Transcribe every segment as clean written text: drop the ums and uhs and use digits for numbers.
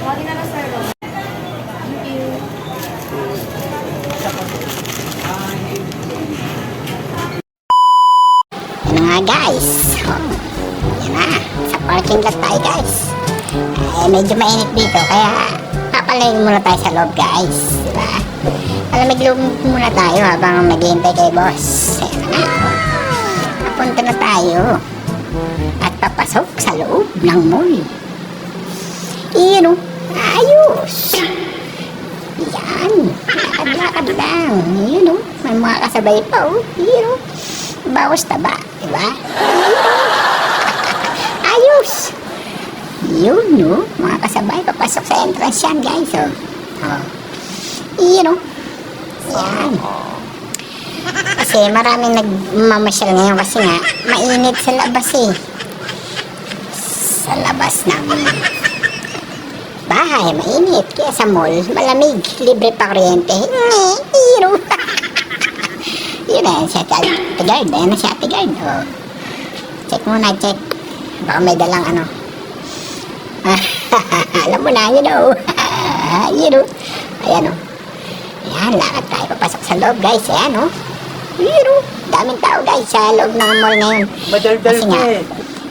Lagi na lang sir. Thank you. Yan na nga guys. Yan na. Sa parking lot tayo guys. Medyo mainit dito kaya papalayin muna tayo sa loob guys. Diba? Malamig loob muna tayo habang naghihintay kay boss. Yan na. Napunta na tayo. At papasok sa loob ng mall. Iyon o. Ayos. Yan. Lakad-lakad lang. Iyon o. May mga kasabay pa o. Iyon o. Bawas taba. Diba? Ayos. Yun no. Mga kasabay. Papasok sa entrance yan guys o. Iyon o. Yan. Kasi maraming nagmamasyal ngayon kasi nga mainit sa labas eh. Sa labas ng bahay, mainit. Kaya sa mall, malamig. Libre pa kuryente. Hero. Yun na, si Ate Guard. Ayan na si Ate Guard. Oh. Check muna, check. Baka may dalang ano. Alam mo na, yun o. Yun o. Ayan o. Ayan, lakad tayo. Papasok sa loob, guys. Ayan o. Pero, daming tao guys sa loob ng mall ngayon. Madaldal kasi nga,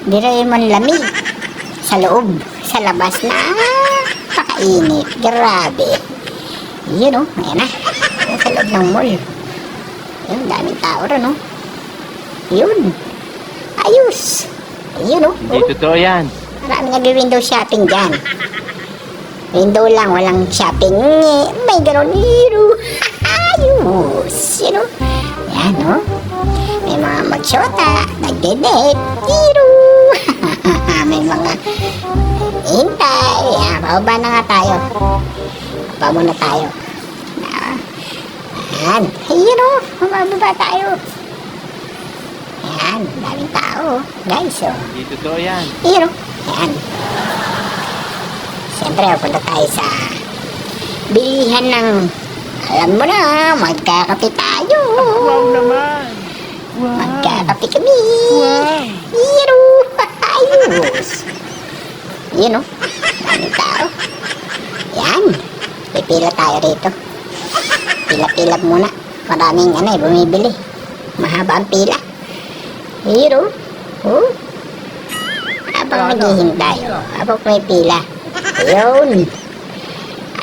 di mo lamig sa loob, sa labas na pakainit. Grabe. Yun o, ayan na. Sa loob ng mall. Yun, daming tao rin o. Yun. Ayos. Yun o. Hindi totoo yan. Maraming nag-window shopping dyan. Window lang, walang shopping. May ganon. Ayos. Yun o. Yan, no? May mga magsyota, nagde-date, tiro! May mga hintay. Yan, pababa na nga tayo. Pababa muna tayo. Yan. Ayun, o. Mababa tayo. Yan, daming tao. Guys, o. Hindi totoo yan. Ayun, o. Yan. Siyempre, punta tayo sa bilihan ng alam mo na, magkakape tayo. Wow naman. Wow. Magkakape kami. Wow. Yero. Ayos. Yun o. Daming tao. Yan. Pipila tayo rito. Pila-pila muna. Maraming bumibili. Mahaba ang pila. Yero. Oh. Habang naghihintay. Habang may pila. Yun.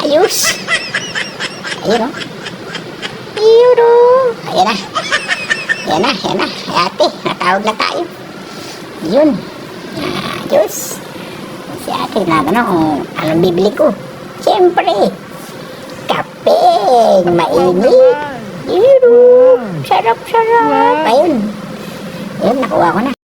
Ayos. Ayun o. Ayun o. Ayan na. Ayan na. Ayan na. Ate, natawag na tayo. Yun. Ayos. Si ate, natanong kung anong bibili ko. Siyempre, kape. Mainit. Ayun o. Sarap-sarap. Ayun. Ayun, nakuha ko na.